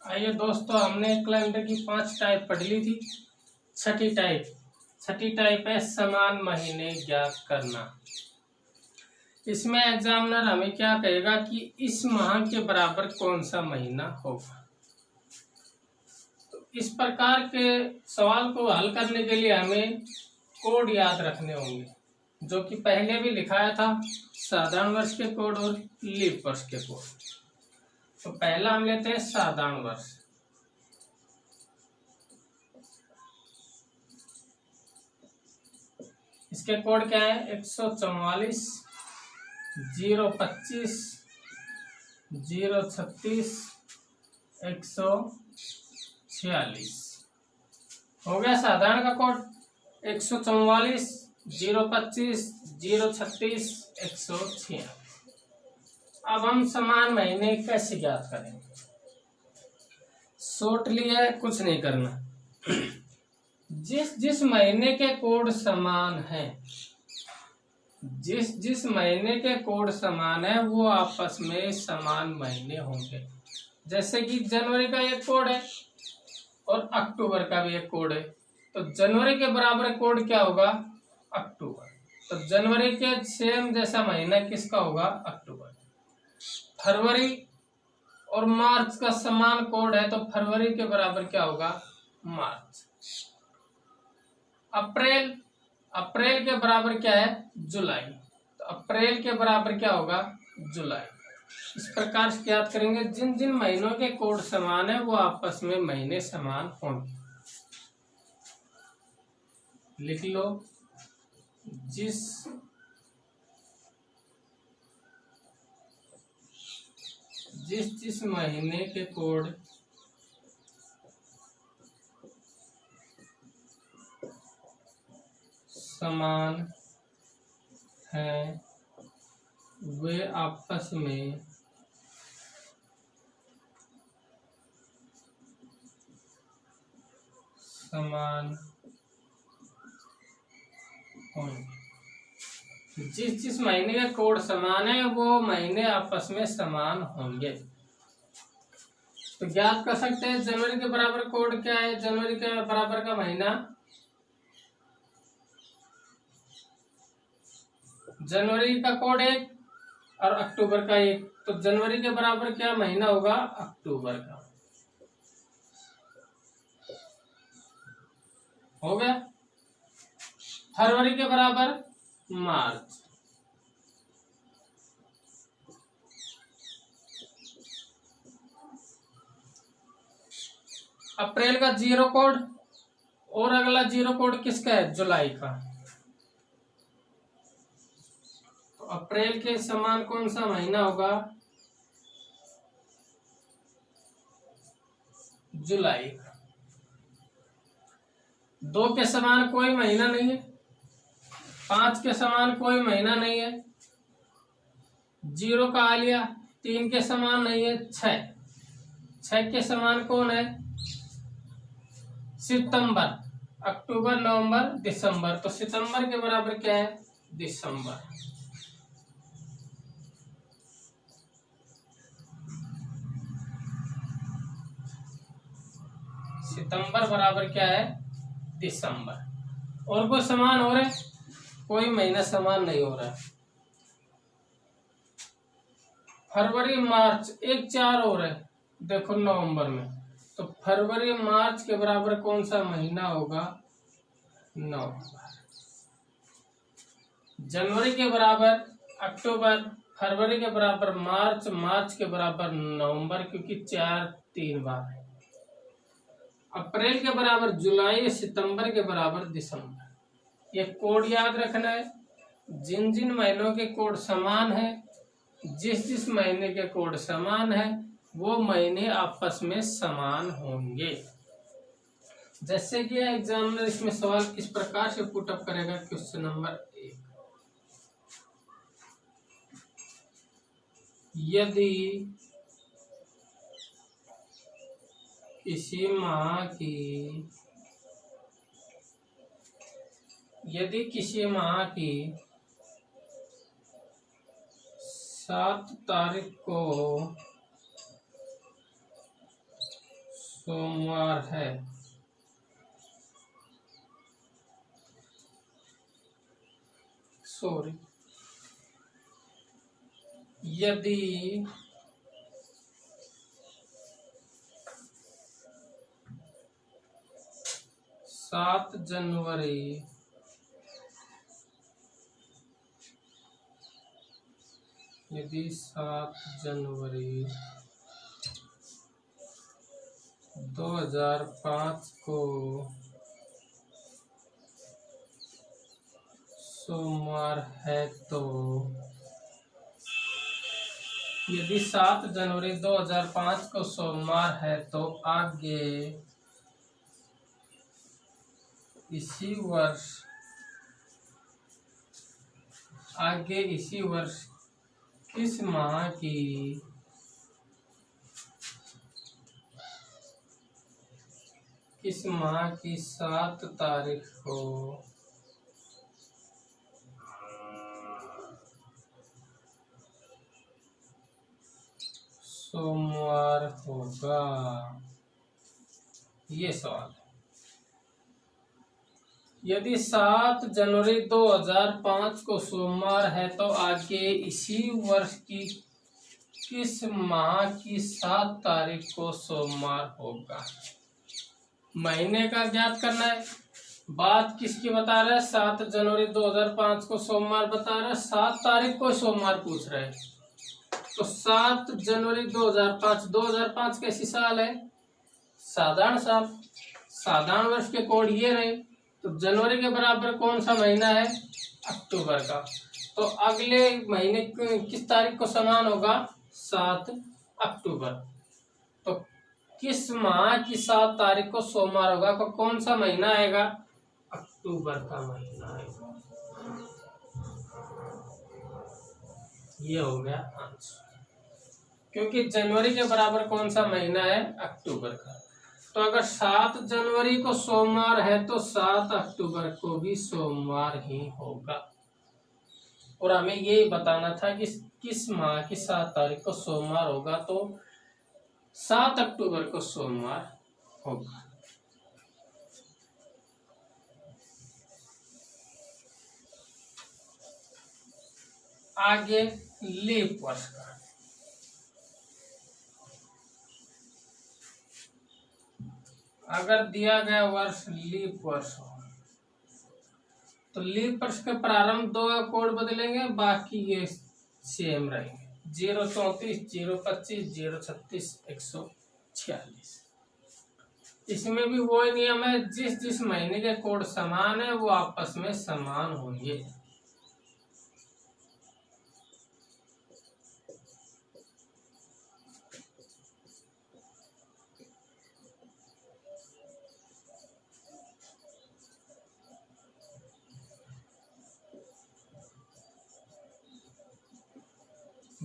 आइए दोस्तों, हमने कैलेंडर की 5 टाइप पढ़ ली थी। छठी टाइप है समान महीने ज्ञात करना। इसमें एग्जामिनर हमें क्या कहेगा कि इस माह के बराबर कौन सा महीना होगा। तो इस प्रकार के सवाल को हल करने के लिए हमें कोड याद रखने होंगे, जो कि पहले भी लिखाया था, साधारण वर्ष के कोड और लीप वर्ष के कोड। तो पहला हम लेते हैं साधारण वर्ष। इसके कोड क्या है? 144, 025, 036, 146। हो गया साधारण का कोड 144, 025, 036, 146। अब हम समान महीने कैसे ज्ञात करेंगे? शॉर्ट लिया है, कुछ नहीं करना। जिस महीने के कोड समान है, जिस महीने के कोड समान है वो आपस में समान महीने होंगे। जैसे कि जनवरी का एक कोड है और अक्टूबर का भी एक कोड है, तो जनवरी के बराबर कोड क्या होगा? अक्टूबर। तो जनवरी के सेम जैसा महीना किसका होगा? अक्टूबर। फरवरी और मार्च का समान कोड है, तो फरवरी के बराबर क्या होगा? मार्च। अप्रैल के बराबर क्या है? जुलाई। तो अप्रैल के बराबर क्या होगा? जुलाई। इस प्रकार से याद करेंगे, जिन जिन महीनों के कोड समान है वो आपस में महीने समान होंगे। लिख लो, जिस महीने के कोड समान हैं वे आपस में समान होंगे। जिस महीने का कोड समान है वो महीने आपस में समान होंगे। तो ज्ञात कर सकते हैं जनवरी के बराबर कोड क्या है? जनवरी के बराबर का महीना, जनवरी का कोड 1 और अक्टूबर का 1, तो जनवरी के बराबर क्या महीना होगा? अक्टूबर का। हो गया। फरवरी के बराबर मार्च। अप्रैल का 0 कोड और अगला 0 कोड किसका है? जुलाई का। तो अप्रैल के समान कौन सा महीना होगा? जुलाई का। 2 के समान कोई महीना नहीं है, 5 के समान कोई महीना नहीं है, 0 का आ लिया, 3 के समान नहीं है, 6 के समान कौन है? सितंबर। अक्टूबर, नवंबर, दिसंबर। तो सितंबर के बराबर क्या है? दिसंबर। सितंबर बराबर क्या है? दिसंबर। और कोई समान हो रहा है? कोई महीना समान नहीं हो रहा है। फरवरी, मार्च, 1, 4 हो रहा है, देखो नवंबर में। तो फरवरी मार्च के बराबर कौन सा महीना होगा? नवंबर। जनवरी के बराबर अक्टूबर, फरवरी के बराबर मार्च, मार्च के बराबर नवंबर, क्योंकि 4 3 बार है। अप्रैल के बराबर जुलाई, सितंबर के बराबर दिसंबर। ये कोड याद रखना है। जिन जिन महीनों के कोड समान है, जिस महीने के कोड समान है वो महीने आपस में समान होंगे। जैसे कि एग्जामिनर इसमें सवाल किस प्रकार से पुटअप करेगा? क्वेश्चन नंबर 1, यदि किसी माह की 7 तारीख को सोमवार है। सॉरी, यदि 7 जनवरी 2005 को सोमवार है तो यदि 7 जनवरी 2005 को सोमवार है तो आगे इसी वर्ष किस माह की 7 तारीख को सोमवार होगा, ये सवाल है। यदि 7 जनवरी 2005 को सोमवार है तो आगे इसी वर्ष की किस माह की 7 तारीख को सोमवार होगा। महीने का ज्ञात करना है। बात किसकी बता रहा है? 7 जनवरी 2005 को सोमवार बता रहा है, 7 तारीख को सोमवार पूछ रहे हैं। तो 7 जनवरी 2005 कैसी साल है? साधारण साल। साधारण वर्ष के कोड ये रहे। तो जनवरी के बराबर कौन सा महीना है? अक्टूबर का। तो अगले महीने किस तारीख को समान होगा? 7 अक्टूबर। तो किस माह की 7 तारीख को सोमवार होगा? तो कौन सा महीना आएगा? अक्टूबर का महीना आएगा। ये हो गया आंसर। क्योंकि जनवरी के बराबर कौन सा महीना है? अक्टूबर का। तो अगर 7 जनवरी को सोमवार है तो 7 अक्टूबर को भी सोमवार ही होगा। और हमें ये बताना था कि किस माह की 7 तारीख को सोमवार होगा, तो 7 अक्टूबर को सोमवार होगा। आगे लीप वर्ष का। अगर दिया गया वर्ष लीप वर्ष हो तो लीप वर्ष के प्रारंभ 2 कोड बदलेंगे, बाकी ये सेम रहेंगे। 034, 025, 036, 146। इसमें भी वही नियम है, जिस महीने के कोड समान है वो आपस में समान होंगे।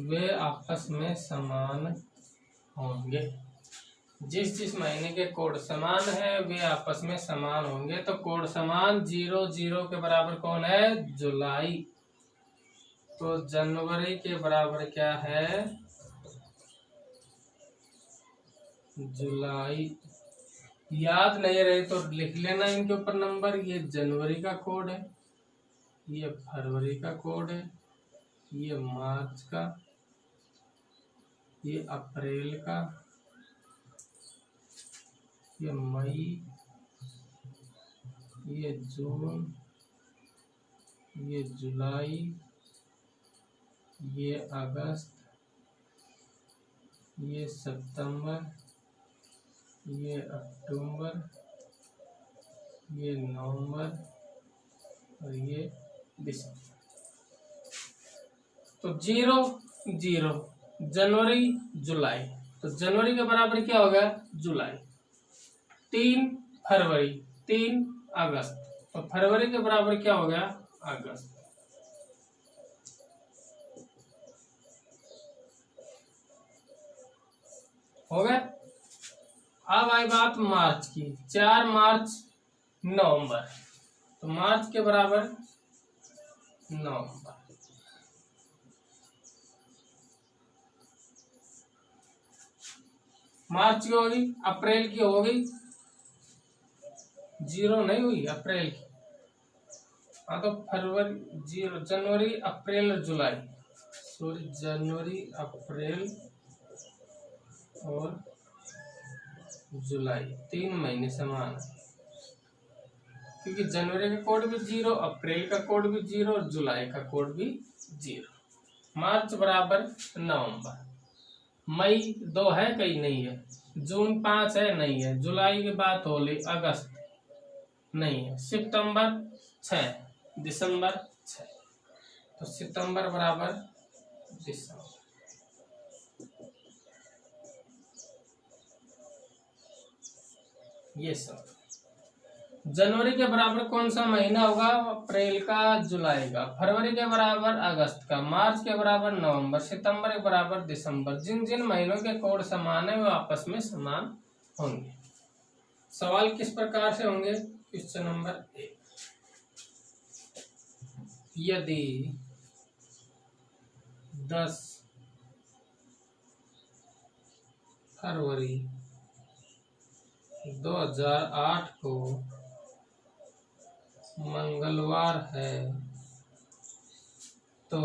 वे आपस में समान होंगे। जिस महीने के कोड समान है वे आपस में समान होंगे। तो कोड समान 00 के बराबर कौन है? जुलाई। तो जनवरी के बराबर क्या है? जुलाई। याद नहीं रहे तो लिख लेना इनके ऊपर नंबर। ये जनवरी का कोड है, ये फरवरी का कोड है, ये मार्च का, ये अप्रैल का, ये मई, ये जून, ये जुलाई, ये अगस्त, ये सितंबर, ये अक्टूबर, ये नवंबर और ये दिसंबर। तो 0 जनवरी जुलाई। तो जनवरी के बराबर क्या होगा? जुलाई। 3 फरवरी, 3 अगस्त। तो फरवरी के बराबर क्या हो गया? अगस्त। हो गया। अब आई बात मार्च की। 4 मार्च नवंबर। तो मार्च के बराबर नवंबर। मार्च की होगी, अप्रैल की होगी, 0 नहीं हुई अप्रैल की। हाँ तो फरवरी 0, जनवरी अप्रैल जुलाई, सॉरी जनवरी अप्रैल और जुलाई 3 महीने समान है, क्योंकि जनवरी का कोड भी 0, अप्रैल का कोड भी 0 और जुलाई का कोड भी 0। मार्च बराबर नवंबर, मई 2 है कहीं नहीं है, जून 5 है नहीं है, जुलाई की बात हो ली, अगस्त नहीं है, सितंबर 6, दिसंबर 6, तो सितंबर बराबर दिसंबर। ये सब जनवरी के बराबर कौन सा महीना होगा, अप्रैल का, जुलाई का, फरवरी के बराबर अगस्त का, मार्च के बराबर नवंबर, सितंबर के बराबर दिसंबर। जिन जिन महीनों के कोड समान है वो आपस में समान होंगे। सवाल किस प्रकार से होंगे, क्वेश्चन नंबर 1, यदि 10 फरवरी 2008 को मंगलवार है तो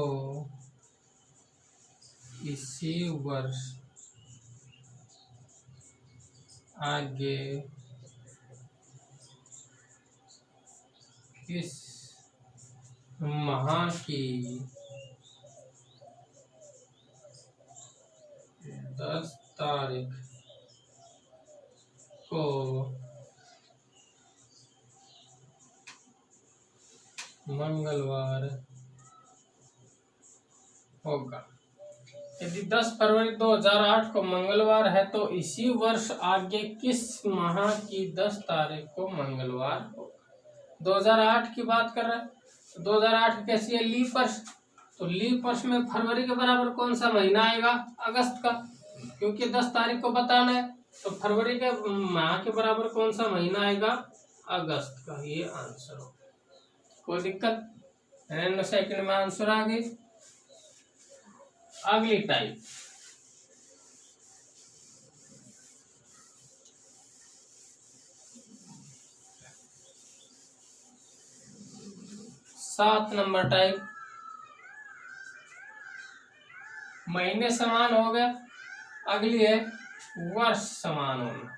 इसी वर्ष आगे किस माह की 10 तारीख को मंगलवार होगा। यदि 10 फरवरी 2008 को मंगलवार है तो इसी वर्ष आगे किस माह की 10 तारीख को मंगलवार होगा। 2008 की बात कर रहा है, 2008 कैसी है, लीप वर्ष, तो लीप वर्ष में फरवरी के बराबर कौन सा महीना आएगा, अगस्त का, क्योंकि 10 तारीख को बताना है, तो फरवरी के माह के बराबर कौन सा महीना आएगा, अगस्त का। ये आंसर हो, कोई दिक्कत, सेकंड में आंसर आ गई। अगली टाइप, सात नंबर टाइप, महीने समान हो गया, अगली है वर्ष समान होना।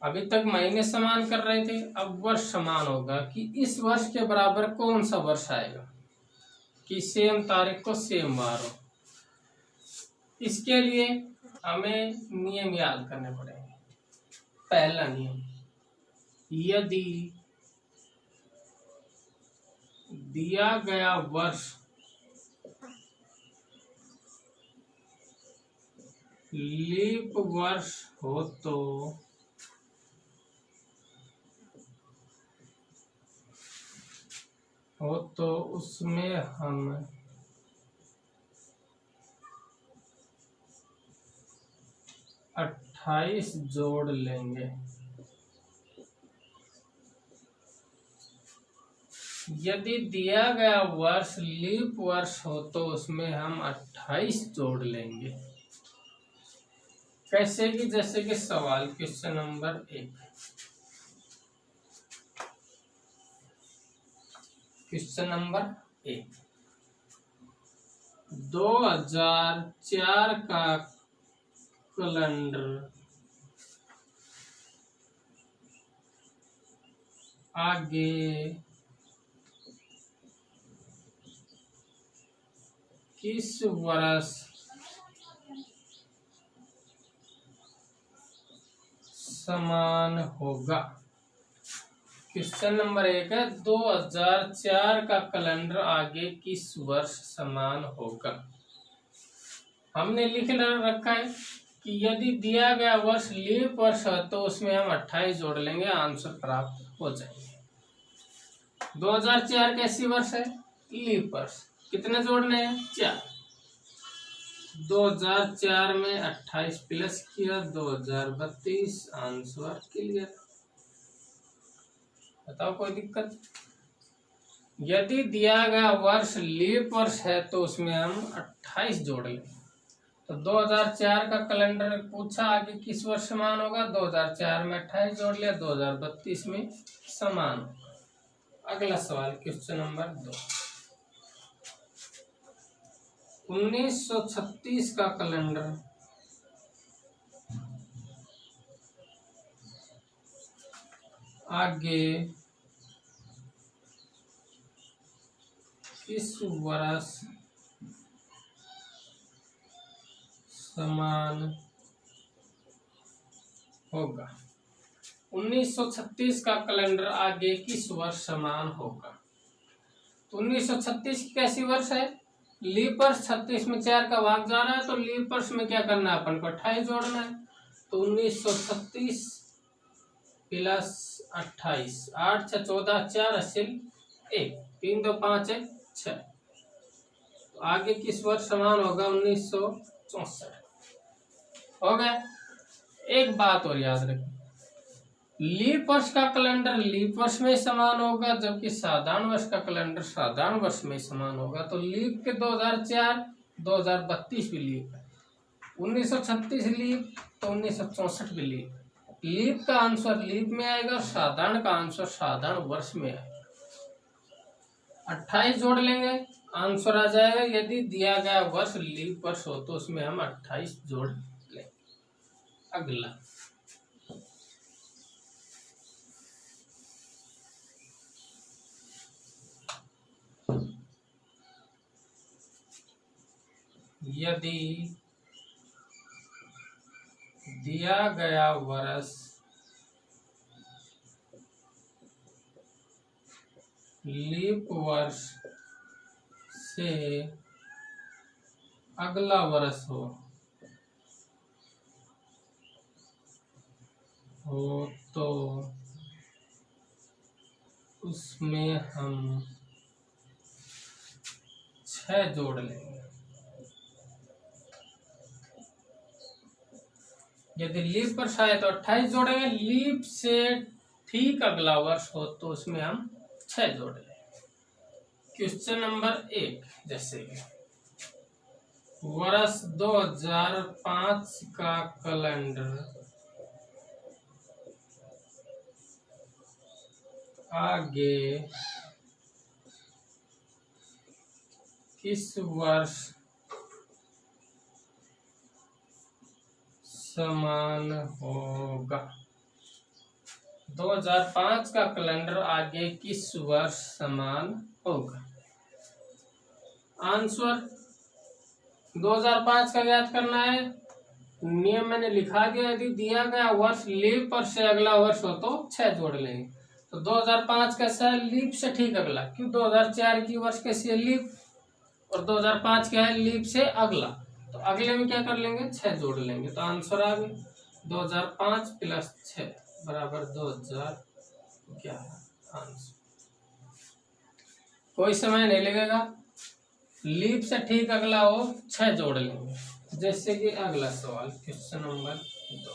अभी तक महीने समान कर रहे थे, अब वर्ष समान होगा कि इस वर्ष के बराबर कौन सा वर्ष आएगा कि सेम तारीख को सेम वार हो। इसके लिए हमें नियम याद करने पड़ेंगे। पहला नियम, यदि दिया गया वर्ष लीप वर्ष हो तो उसमें हम 28 जोड़ लेंगे। यदि दिया गया वर्ष लीप वर्ष हो तो उसमें हम 28 जोड़ लेंगे। कैसे कि जैसे कि सवाल क्वेश्चन नंबर 1, क्वेश्चन नंबर 1, 2004 का कैलेंडर आगे किस वर्ष समान होगा। क्वेश्चन नंबर 1 है, 2004 का कैलेंडर आगे किस वर्ष समान होगा। हमने लिख रखा है कि यदि दिया गया वर्ष लीप वर्ष है तो उसमें हम 28 जोड़ लेंगे, आंसर प्राप्त हो जाएंगे। 2004 कैसी वर्ष है, लीप वर्ष, कितने जोड़ने हैं, 4। 2004 में 28 प्लस किया 2032, आंसर क्लियर। बताओ कोई दिक्कत। यदि दिया गया वर्ष लीप वर्ष है तो उसमें हम 28 जोड़ लें। तो 2004 का कैलेंडर पूछा आगे किस वर्ष समान होगा, 2004 में 28 जोड़ लिया, 2032 में समान होगा। अगला सवाल क्वेश्चन नंबर 2, 1936 का कैलेंडर आगे किस वर्ष समान होगा। 1936 का कैलेंडर आगे किस वर्ष समान होगा। तो 1936 की कैसी वर्ष है, लीप वर्ष। 36 में 4 का भाग जा रहा है तो लीप वर्ष में क्या करना है, अपन को 28 जोड़ना है। तो 1936 प्लस 28, 8 6 14, 4 अस्सी 1, 3 2 5 1 6। तो आगे किस वर्ष समान होगा, 1964 हो गया। एक बात और याद रखें, लीप वर्ष का कैलेंडर लीप वर्ष में समान होगा, जबकि साधारण वर्ष का कैलेंडर साधारण वर्ष में समान होगा। तो लीप के 2004 2032 भी लीप है, 1936 लीप तो 1964 भी लीप। लीप का आंसर लीप में आएगा, साधारण का आंसर साधारण वर्ष में आएगा। 28 जोड़ लेंगे, आंसर आ जाएगा। यदि दिया गया वर्ष लीप वर्ष हो तो उसमें हम 28 जोड़ लेंगे। अगला यदि दिया गया वर्ष लीप वर्ष से अगला वर्ष हो तो उसमें हम 6 जोड़ लेंगे। यदि लीप वर्ष आए तो 28 जोड़ेंगे, लीप से ठीक अगला वर्ष हो तो उसमें हम 6 जोड़ लेंगे। क्वेश्चन नंबर 1, जैसे वर्ष 2005 का कैलेंडर आगे किस वर्ष समान होगा। 2005 का कैलेंडर आगे किस वर्ष समान होगा। आंसर 2005 का याद करना है, नियम मैंने लिखा दिया। यदि दिया गया वर्ष लीप वर्ष से अगला वर्ष हो तो 6 जोड़ लेंगे। तो 2005 कैसा है, लीप से ठीक अगला, क्यों 2004 की वर्ष कैसी है, लीप, और 2005 क्या है, लीप से अगला। तो अगले में क्या कर लेंगे, 6 जोड़ लेंगे। तो आंसर आ गया 2005 प्लस 6 बराबर 2011। आंसर कोई समय नहीं लगेगा, लीप से ठीक अगला हो 6 जोड़ लेंगे। जैसे कि अगला सवाल क्वेश्चन नंबर 2,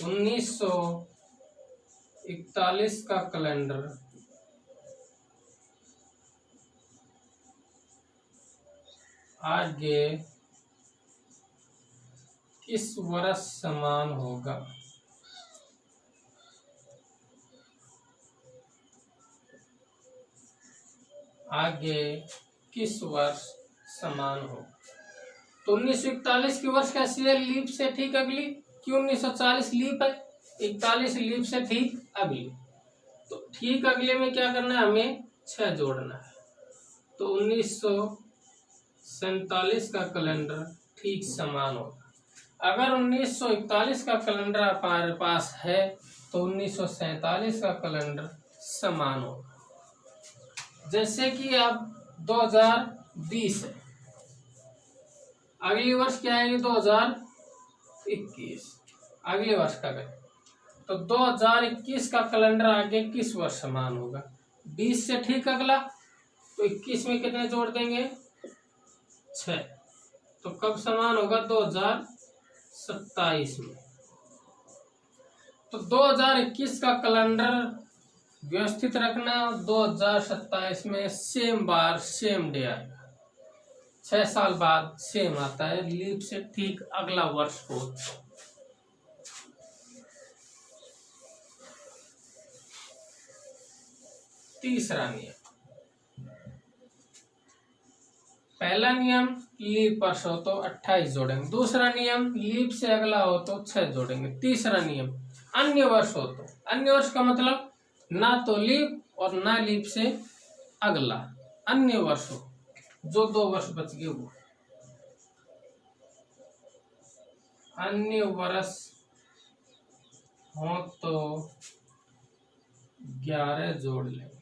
1941 का कैलेंडर आगे किस वर्ष समान होगा। आगे किस वर्ष समान होगा। तो 1941 की वर्ष कैसी है, लीप से ठीक अगली, क्यों 1940 लीप है, 41 लीप से ठीक अगली। तो ठीक अगले में क्या करना है, हमें 6 जोड़ना है। तो 1947 का कैलेंडर ठीक समान होगा। अगर 1941 का कैलेंडर हमारे पास है तो 1947 का कैलेंडर समान होगा। जैसे कि अब 2020 है, अगली वर्ष क्या आएगी 2021, अगले वर्ष का करें तो 2021 का कैलेंडर आगे किस वर्ष समान होगा। 20 से ठीक अगला, तो 21 में कितने जोड़ देंगे, 6। तो कब समान होगा, 2027 में। तो 2021 का कैलेंडर व्यवस्थित रखना। 2027 में सेम बार सेम डे आएगा, 6 साल बाद सेम आता है, लीप से ठीक अगला वर्ष हो। तीसरा नियम, पहला नियम लीप वर्ष हो तो 28 जोड़ेंगे, दूसरा नियम लीप से अगला हो तो 6 जोड़ेंगे, तीसरा नियम अन्य वर्ष हो तो, अन्य वर्ष का मतलब ना तो लीप और ना लीप से अगला, अन्य वर्ष हो, जो 2 वर्ष बच गए वो अन्य वर्ष हो तो 11 जोड़ लेंगे।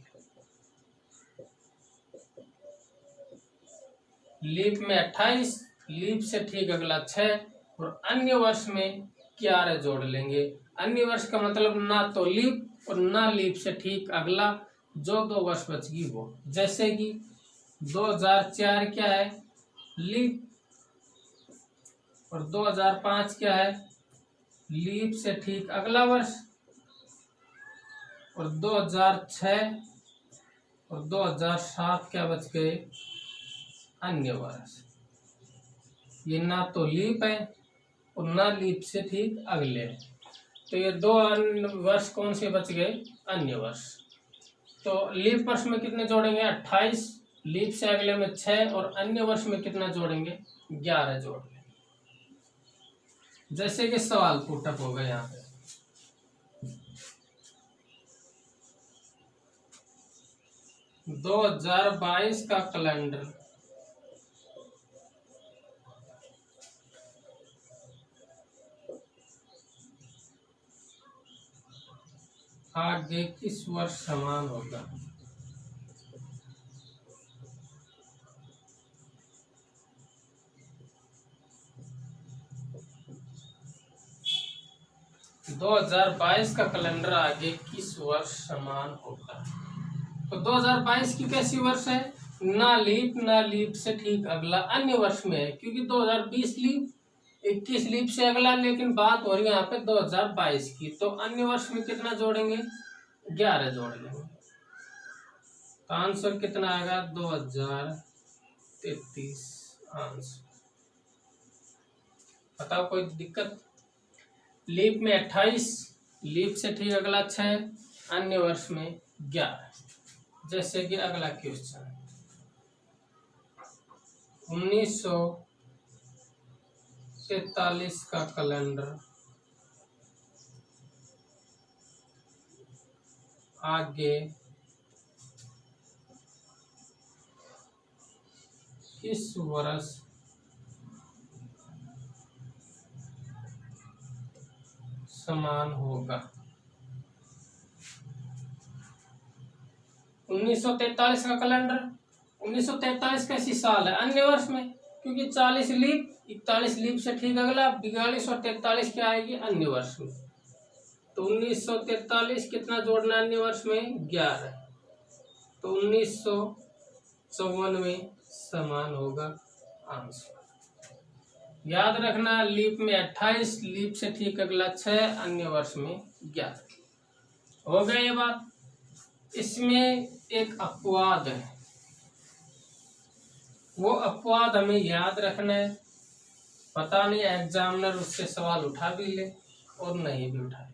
लीप में 28, लीप से ठीक अगला 6 और अन्य वर्ष में 11 जोड़ लेंगे। अन्य वर्ष का मतलब ना तो लीप और ना लीप से ठीक अगला, जो 2 वर्ष बच गई वो। जैसे कि 2004 क्या है, लीप, और 2005 क्या है, लीप से ठीक अगला वर्ष, और 2006 और 2007 क्या बच गए, अन्य वर्ष। ये ना तो लीप है और ना लीप से ठीक अगले, तो ये 2 अन्य वर्ष कौन से बच गए, अन्य वर्ष। तो लीप वर्ष में कितने जोड़ेंगे, 28, लीप से अगले में 6 और अन्य वर्ष में कितना जोड़ेंगे, 11 जोड़ेंगे। जैसे कि सवाल पुटअप हो गया यहाँ पे, दो 2022 का कैलेंडर आगे किस वर्ष समान होगा। दो 2022 का कैलेंडर आगे किस वर्ष समान होगा। तो 2022 की कैसी वर्ष है, ना लीप से ठीक अगला अन्य वर्ष में है, क्योंकि 2020 लीप, 21 लीप से अगला, लेकिन बात हो रही है यहाँ पे 2022 की, तो अन्य वर्ष में कितना जोड़ेंगे, 11 जोड़ लेंगे। तो आंसर कितना आएगा, 2033 आंसर। बताओ कोई दिक्कत। लीप में 28, लीप से ठीक अगला 6, अन्य वर्ष में 11। जैसे कि अगला क्वेश्चन, 1943 का कैलेंडर आगे किस वर्ष समान होगा। 1943 का कैलेंडर, 1943 कैसी साल है, अन्य वर्ष में, क्योंकि 40 लीप, 41 लीप से ठीक अगला, 42 और 43 क्या आएगी, अन्य वर्ष में। तो 1943 कितना जोड़ना अन्य वर्ष में, 11, तो 1954 में समान होगा आंसर। याद रखना, लीप में 28, लीप से ठीक अगला 6, अन्य वर्ष में 11। हो गया ये बात। इसमें एक अपवाद है, वो अपवाद हमें याद रखना है। पता नहीं एग्जामिनर उससे सवाल उठा भी ले और नहीं भी उठाए।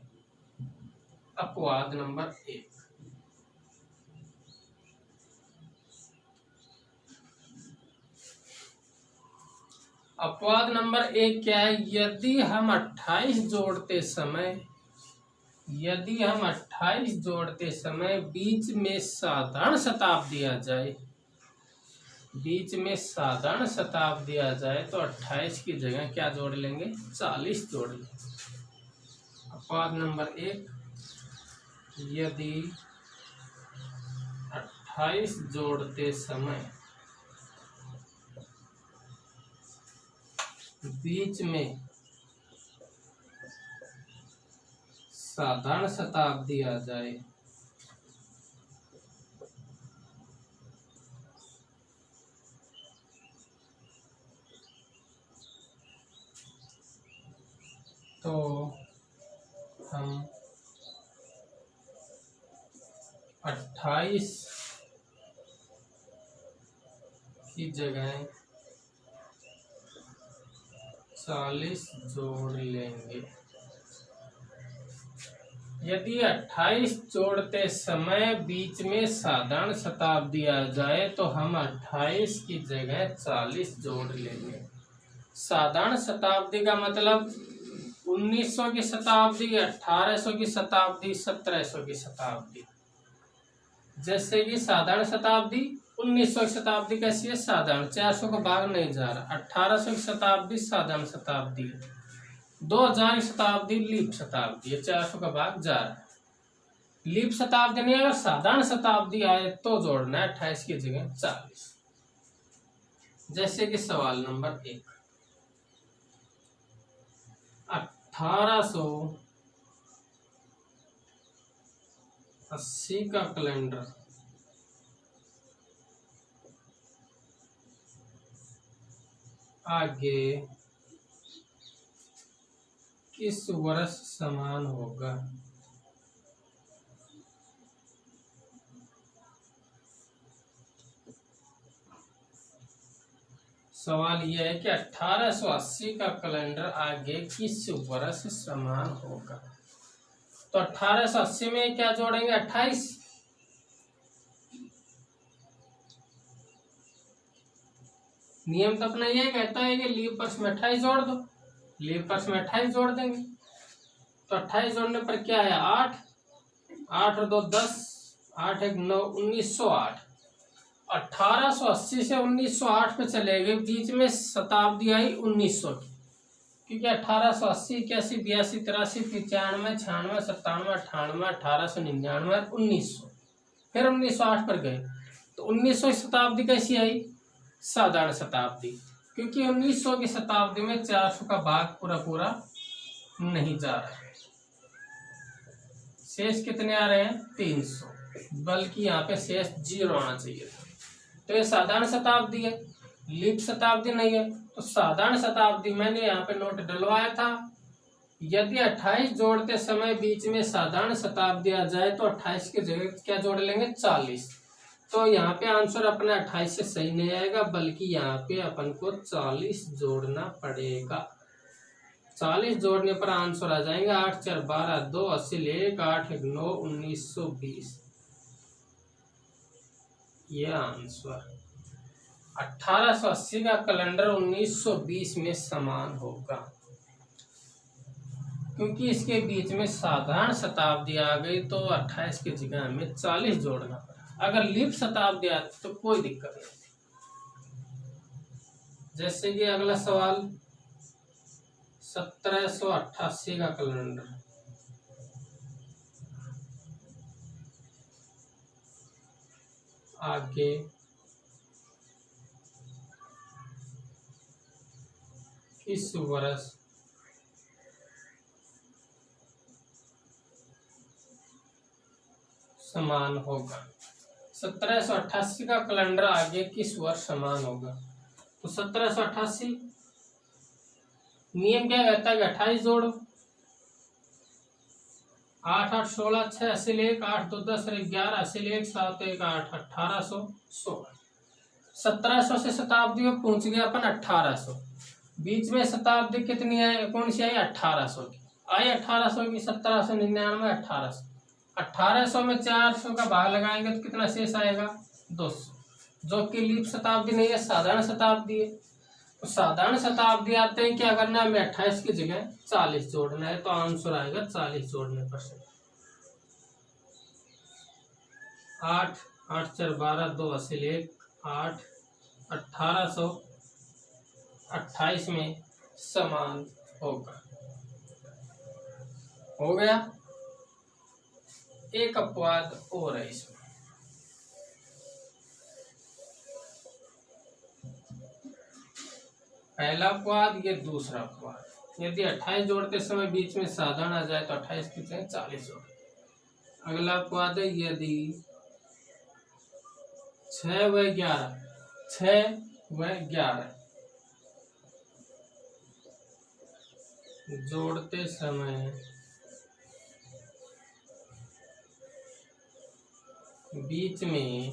अपवाद नंबर 1, अपवाद नंबर 1 क्या है, यदि हम 28 जोड़ते समय बीच में साधारण शताब्दी दिया जाए, तो 28 की जगह क्या जोड़ लेंगे, 40 जोड़ लेंगे। अपवाद नंबर 1, यदि 28 जोड़ते समय बीच में साधारण शताब्दी दिया जाए, तो हम 28 की जगह 40 जोड़ लेंगे। यदि 28 जोड़ते समय बीच में साधारण शताब्दी आ जाए तो हम 28 की जगह 40 जोड़ लेंगे। साधारण शताब्दी का मतलब 1900 की शताब्दी, 1800 की शताब्दी, 1700 की शताब्दी। जैसे कि साधारण शताब्दी 1900 की शताब्दी कैसी है? साधारण, 400 का भाग नहीं जा रहा। 1800 की शताब्दी साधारण शताब्दी है। 2000 की शताब्दी लीप शताब्दी है, 400 का भाग जा रहा है। लीप शताब्दी नहीं, अगर साधारण शताब्दी आए तो जोड़ना है 28 की जगह 40। जैसे कि सवाल नंबर 1, 1880 का कैलेंडर आगे किस वर्ष समान होगा? सवाल यह है कि 1880 का कैलेंडर आगे किस वर्ष समान होगा। तो 1880 में क्या जोड़ेंगे? 28। नियम तो अपना ये कहता है कि लीप वर्ष में 28 जोड़ दो। लीप वर्ष में 28 जोड़ देंगे तो 28 जोड़ने पर क्या है? 8, 8 और 2 10, 8 1 9, 1908। 1880 से 1908 पे चले गए, बीच में शताब्दी आई 1900 की, क्योंकि 1880, 81, 82, 83, 95, 96, 97, 98, 1899 और 1900, फिर 1908 पर गए। तो 1900 की शताब्दी कैसी आई? साधारण शताब्दी, क्योंकि 1900 की शताब्दी में 400 का भाग पूरा पूरा नहीं जा रहा है। शेष कितने आ रहे हैं? 300, बल्कि यहाँ पे शेष 0 आना चाहिए था। तो ये साधारण शताब्दी है, लीप शताब्दी नहीं है। तो साधारण शताब्दी मैंने यहाँ पे नोट डलवाया था। यदि 28 जोड़ते समय बीच में साधारण शताब्दी आ जाए तो 28 की जगह क्या जोड़ लेंगे? 40। तो यहाँ पे आंसर अपना 28 से सही नहीं आएगा, बल्कि यहाँ पे अपन को 40 जोड़ना पड़ेगा। 40 जोड़ने पर आंसर आ जाएंगे 8 4 12 2 80 1 8 1 9 1920। यह आंसर 1880 का कैलेंडर 1920 में समान होगा, क्योंकि इसके बीच में साधारण शताब्दी आ गई तो 28 की जगह हमें 40 जोड़ना पड़ा। अगर लीप शताब्दी आती तो कोई दिक्कत नहीं थी। जैसे कि अगला सवाल 1788 का कैलेंडर आगे किस वर्ष समान होगा? 1788 का कैलेंडर आगे किस वर्ष समान होगा? तो 1788 नियम क्या कहता है कि 28 जोड़ो। 8 8 16 6 80 1 8 2 10 11 80 1 7 1 8 1816। 1700 से शताब्दी में पहुंच गया अपन 1800। बीच में शताब्दी कितनी है? कौन सी आई? 1800 की आई। 1800 की 1799 1800। 1800 में 400 का भाग लगाएंगे तो कितना शेष आएगा? 200, जो कि लीप शताब्दी नहीं है, साधारण शताब्दी है। तो साधारण शताब्दी आते ही क्या करना है? हमें 28 की जगह 40 जोड़ना है, तो आंसर आएगा 40 जोड़ने पर से 8 8 4 12 2 80 1 8 1828 में समान होगा। हो गया। एक अपवाद और है इसमें। पहला अपवाद, ये दूसरा अपवाद। यदि 28 जोड़ते समय बीच में साधारण आ जाए तो 28 की जगह 40 जोड़े। अगला अपवाद है यदि 6 व 11 जोड़ते समय बीच में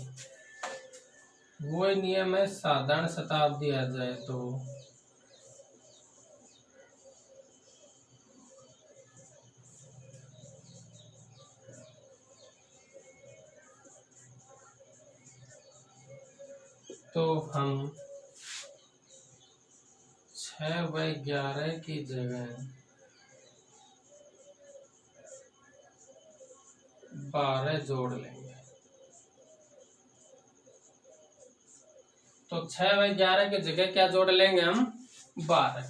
वो नियम है साधारण शताब्दी आ जाए तो हम 6 व 11 की जगह 12 जोड़ लेंगे। तो 6 व 11 की जगह क्या जोड़ लेंगे हम? 12।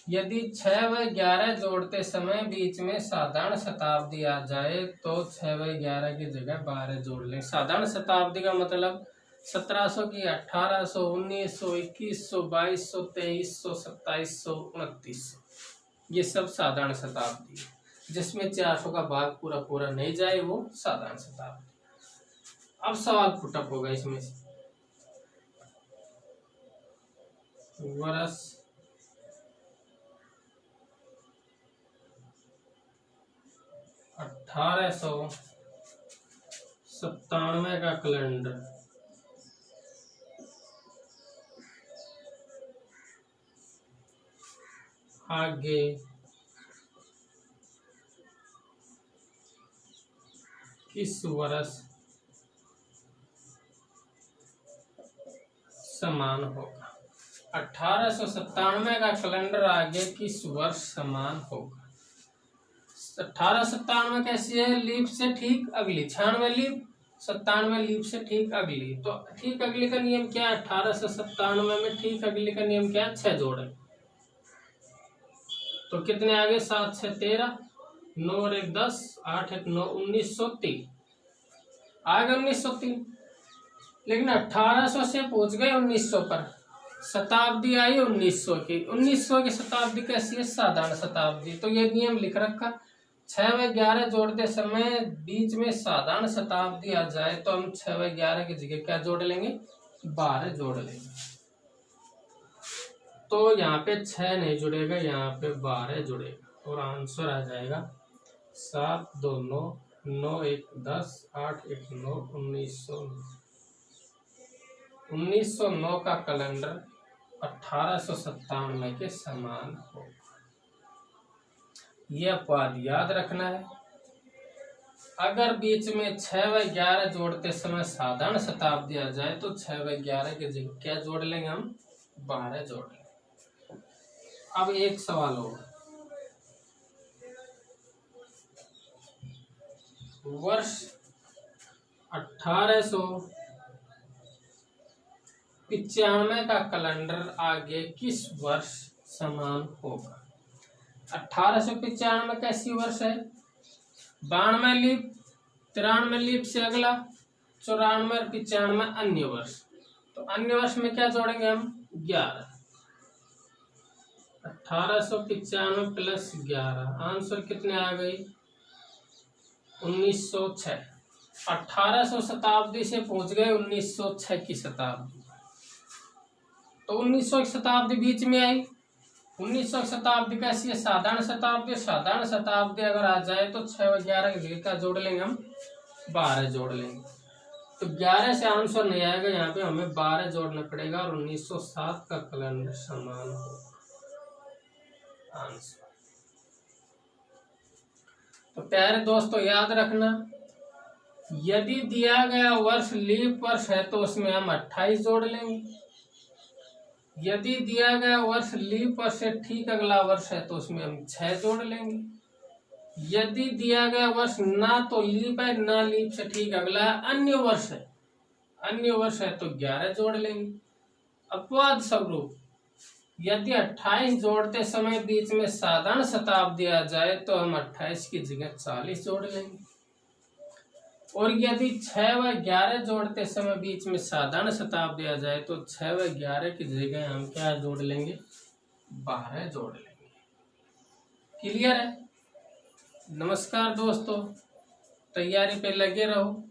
यदि 6 व 11 जोड़ते समय बीच में साधारण शताब्दी आ जाए तो 6 व 11 की जगह 12 जोड़ लेंगे। साधारण शताब्दी का मतलब 1700 की, 1800, 1900, 2100, 2200, 2300, 2700, 2900, ये सब साधारण शताब्दी है। जिसमें 400 का भाग पूरा पूरा नहीं जाए वो साधारण शताब्दी। अब सवाल पुटअप होगा इसमें से, वर्ष 1897 का कैलेंडर आगे किस वर्ष समान होगा? 1897 का कैलेंडर आगे किस वर्ष समान होगा? 1897 कैसी है? लीप से ठीक अगली। 96 लीप, 97 लीप से ठीक अगली। तो ठीक अगली का नियम क्या है? 1897 में ठीक अगली का नियम क्या है? 6 जोड़े। तो कितने आगे? 7 6 13, 9 और 1 10, 8 1 9, 1903 आएगा। 1903। लेकिन 1800 से पहुंच गए 1900 पर, शताब्दी आई 1900 की। 1900 की शताब्दी कैसी है? साधारण शताब्दी। तो ये नियम लिख रखा, 6 व 11 जोड़ते समय बीच में साधारण शताब्दी आ जाए तो हम 6 व 11 की जगह क्या जोड़ लेंगे? 12 जोड़ लेंगे। तो यहाँ पे 6 नहीं जुड़ेगा, यहाँ पे 12 जुड़ेगा और आंसर आ जाएगा 7 2 9, 9 1 10, 8 1 9, 1909 का कैलेंडर 1897 के समान होगा। यह अपवाद याद रखना है। अगर बीच में 6 व 11 जोड़ते समय साधारण शताब्दी आ जाए तो 6 व 11 की जगह क्या जोड़ लेंगे हम? 12 जोड़ लेंगे। अब एक सवाल होगा, वर्ष 1895 का कैलेंडर आगे किस वर्ष समान होगा? 1895 कैसी वर्ष है? 92 लीप, 93 लीप से अगला, 94 और 95 अन्य वर्ष। तो अन्य वर्ष में क्या जोड़ेंगे हम? 11। 1895 प्लस 11, आंसर कितने आ गई? 1906। 1800 शताब्दी से पहुंच गए 1906 की शताब्दी। तो 1900 की शताब्दी बीच में आई। 1900 की शताब्दी कैसी है? साधारण शताब्दी। साधारण शताब्दी अगर आ जाए तो 6 व 11 की जगह क्या जोड़ लेंगे हम? 12 जोड़ लेंगे। तो 11 से आंसर नहीं आएगा, यहाँ पे हमें 12 जोड़ना पड़ेगा और 1907 का कैलेंडर समान होगा आंसर। तो प्यारे दोस्तों याद रखना, यदि दिया गया वर्ष लीप वर्ष है तो उसमें हम 28 जोड़ लेंगे। यदि दिया गया वर्ष लीप वर्ष से ठीक अगला वर्ष है तो उसमें हम 6 जोड़ लेंगे। यदि दिया गया वर्ष ना तो लीप है ना लीप से ठीक अगला है, अन्य वर्ष है, अन्य वर्ष है तो 11 जोड़ लेंगे। अपवाद स्वरूप यदि 28 जोड़ते समय बीच में साधारण शताब्दी आ जाए तो हम 28 की जगह 40 जोड़ लेंगे। और यदि 6 व 11 जोड़ते समय बीच में साधारण शताब्दी आ जाए तो 6 व 11 की जगह हम क्या जोड़ लेंगे? 12 जोड़ लेंगे। क्लियर है? नमस्कार दोस्तों, तैयारी पे लगे रहो।